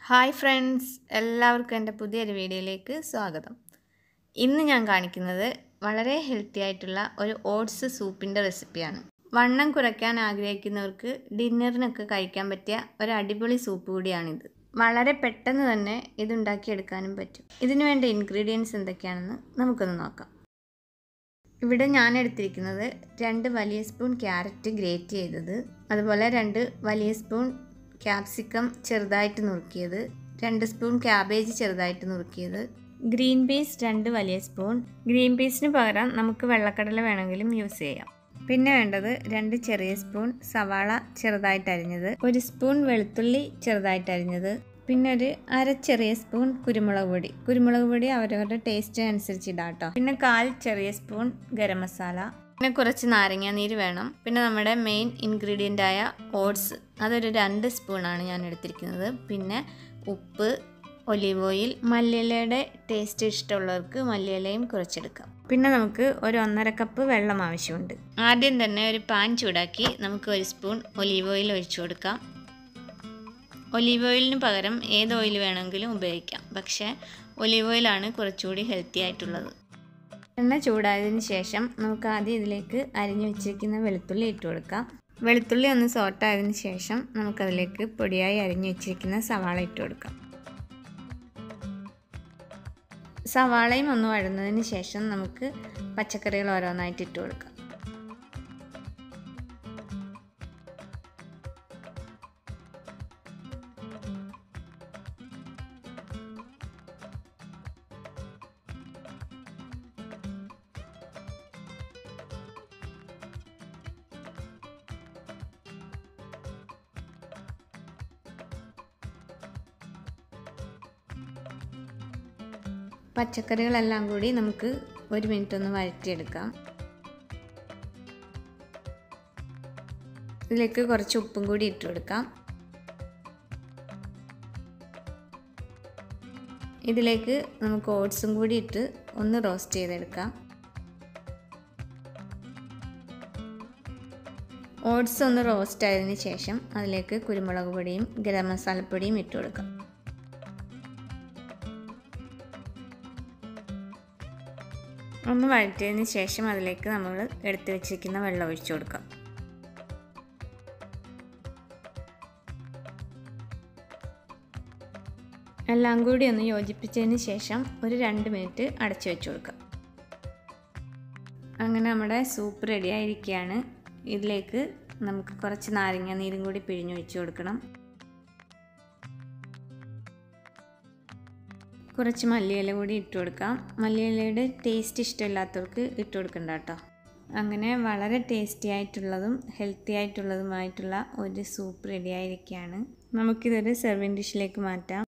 Hi friends, എല്ലാവർക്കും എൻ്റെ പുതിയൊരു വീഡിയോയിലേക്ക് സ്വാഗതം. ഇന്ന് ഞാൻ കാണിക്കുന്നത് വളരെ ഹെൽത്തി ആയിട്ടുള്ള ഒരു ഓട്സ് സൂപ്പിൻ്റെ റെസിപ്പിയാണ്. വണ്ണം കുറയ്ക്കാൻ ആഗ്രഹിക്കുന്നവർക്ക് ഡിന്നറിനൊക്കെ കഴിക്കാൻ പറ്റിയ ഒരു അടിപൊളി സൂപ്പ് കൂടിയാണിത്. വളരെ പെട്ടെന്ന് തന്നെ ഇതുണ്ടാക്കിയെടുക്കാനും പറ്റും. ഇതിനു വേണ്ട ഇൻഗ്രീഡിയൻസ് എന്തൊക്കെയാണെന്ന് നമുക്കൊന്ന് നോക്കാം. ഇവിടെ ഞാൻ എടുത്തിരിക്കുന്നത് 2 വലിയ സ്പൂൺ ക്യാരറ്റ് ഗ്രേറ്റ് ചെയ്തത്, അതുപോലെ 2 വലിയ സ്പൂൺ ക്യാപ്സിക്കം ചെറുതായിട്ട് നുറുക്കിയത്, 2 സ്പൂൺ ക്യാബേജ് ചെറുതായിട്ട് നുറുക്കിയത്, ഗ്രീൻ പീസ് 2 വലിയ സ്പൂൺ. ഗ്രീൻ പീസിന് പകരം നമുക്ക് വെള്ളക്കടല വേണമെങ്കിലും യൂസ് ചെയ്യാം. പിന്നെ വേണ്ടത് 2 ചെറിയ സ്പൂൺ സവാള ചെറുതായിട്ട് അരിഞ്ഞത്, 1 സ്പൂൺ വെളുത്തുള്ളി ചെറുതായിട്ട് അരിഞ്ഞത്, പിന്നെ ഒരു അര ചെറിയ സ്പൂൺ കുരുമുളക് പൊടി അവരവരുടെ ടേസ്റ്റിനനുസരിച്ച് ഇടാം കേട്ടോ. പിന്നെ 1/4 ചെറിയ സ്പൂൺ ഗരം മസാല, പിന്നെ കുറച്ച് നാരങ്ങ നീര് വേണം. പിന്നെ നമ്മുടെ മെയിൻ ഇൻഗ്രീഡിയൻ്റ് ആയ ഓട്സ്, അതൊരു 2 സ്പൂണാണ് ഞാൻ എടുത്തിരിക്കുന്നത്. പിന്നെ ഉപ്പ്, ഒലീവ് ഓയിൽ, മല്ലിയിലയുടെ ടേസ്റ്റ് ഇഷ്ടമുള്ളവർക്ക് മല്ലിയിലയും കുറച്ചെടുക്കാം. പിന്നെ നമുക്ക് ഒരു 1.5 കപ്പ് വെള്ളം ആവശ്യമുണ്ട്. ആദ്യം തന്നെ ഒരു പാൻ ചൂടാക്കി നമുക്ക് 1 സ്പൂൺ ഒലീവ് ഓയിൽ ഒഴിച്ചു കൊടുക്കാം. ഒലീവ് ഓയിലിന് പകരം ഏത് ഓയിൽ വേണമെങ്കിലും ഉപയോഗിക്കാം, പക്ഷേ ഒലീവ് ഓയിലാണ് കുറച്ചുകൂടി ഹെൽത്തി ആയിട്ടുള്ളത്. എണ്ണ ചൂടായതിന് ശേഷം നമുക്ക് ആദ്യം ഇതിലേക്ക് അരിഞ്ഞു വെച്ചിരിക്കുന്ന വെളുത്തുള്ളി ഇട്ട് കൊടുക്കാം. വെളുത്തുള്ളി ഒന്ന് സോട്ടായതിന് ശേഷം നമുക്കതിലേക്ക് പൊടിയായി അരിഞ്ഞു വെച്ചിരിക്കുന്ന സവാള ഇട്ട് കൊടുക്കാം. സവാളയും ഒന്ന് വഴന്നതിന് ശേഷം നമുക്ക് പച്ചക്കറികൾ ഓരോന്നായിട്ട് ഇട്ട് കൊടുക്കാം. പച്ചക്കറികളെല്ലാം കൂടി നമുക്ക് 1 മിനിറ്റ് ഒന്ന് വഴറ്റിയെടുക്കാം. ഇതിലേക്ക് കുറച്ച് ഉപ്പും കൂടി ഇട്ട് കൊടുക്കാം. ഇതിലേക്ക് നമുക്ക് ഓട്സും കൂടി ഇട്ട് ഒന്ന് റോസ്റ്റ് ചെയ്തെടുക്കാം. ഓട്സ് ഒന്ന് റോസ്റ്റ് ആയതിനു ശേഷം അതിലേക്ക് കുരുമുളക് പൊടിയും ഗരം മസാലപ്പൊടിയും ഇട്ട് കൊടുക്കാം. ഒന്ന് വഴറ്റിയതിന് ശേഷം അതിലേക്ക് നമ്മൾ എടുത്തു വെച്ചിരിക്കുന്ന വെള്ളം ഒഴിച്ചു കൊടുക്കാം. എല്ലാം കൂടി ഒന്ന് യോജിപ്പിച്ചതിന് ശേഷം ഒരു 2 മിനിറ്റ് അടച്ചു വെച്ച് കൊടുക്കാം. അങ്ങനെ നമ്മുടെ സൂപ്പ് റെഡി ആയിരിക്കുകയാണ്. ഇതിലേക്ക് നമുക്ക് കുറച്ച് നാരങ്ങ നീരും കൂടി പിഴിഞ്ഞൊഴിച്ച് കൊടുക്കണം. കുറച്ച് മല്ലിയില കൂടി ഇട്ട് കൊടുക്കാം. മല്ലിയിലയുടെ ടേസ്റ്റ് ഇഷ്ടമില്ലാത്തവർക്ക് ഇട്ട് കൊടുക്കണ്ട കേട്ടോ. അങ്ങനെ വളരെ ടേസ്റ്റി ആയിട്ടുള്ളതും ഹെൽത്തി ആയിട്ടുള്ളതുമായിട്ടുള്ള ഒരു സൂപ്പ് റെഡി ആയിരിക്കുകയാണ്. നമുക്കിതൊരു സെർവിങ് ഡിഷിലേക്ക് മാറ്റാം.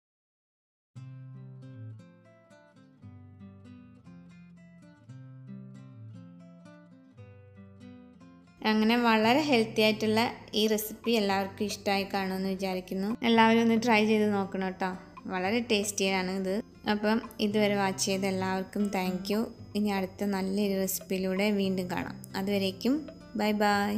അങ്ങനെ വളരെ ഹെൽത്തി ആയിട്ടുള്ള ഈ റെസിപ്പി എല്ലാവർക്കും ഇഷ്ടമായി കാണുമെന്ന് വിചാരിക്കുന്നു. എല്ലാവരും ഒന്ന് ട്രൈ ചെയ്ത് നോക്കണം കേട്ടോ. വളരെ ടേസ്റ്റിയാണ് ഇത്. അപ്പം ഇതുവരെ വാച്ച് ചെയ്ത എല്ലാവർക്കും താങ്ക് യു. ഇനി അടുത്ത നല്ലൊരു റെസിപ്പിയിലൂടെ വീണ്ടും കാണാം. അതുവരേക്കും ബൈ ബൈ.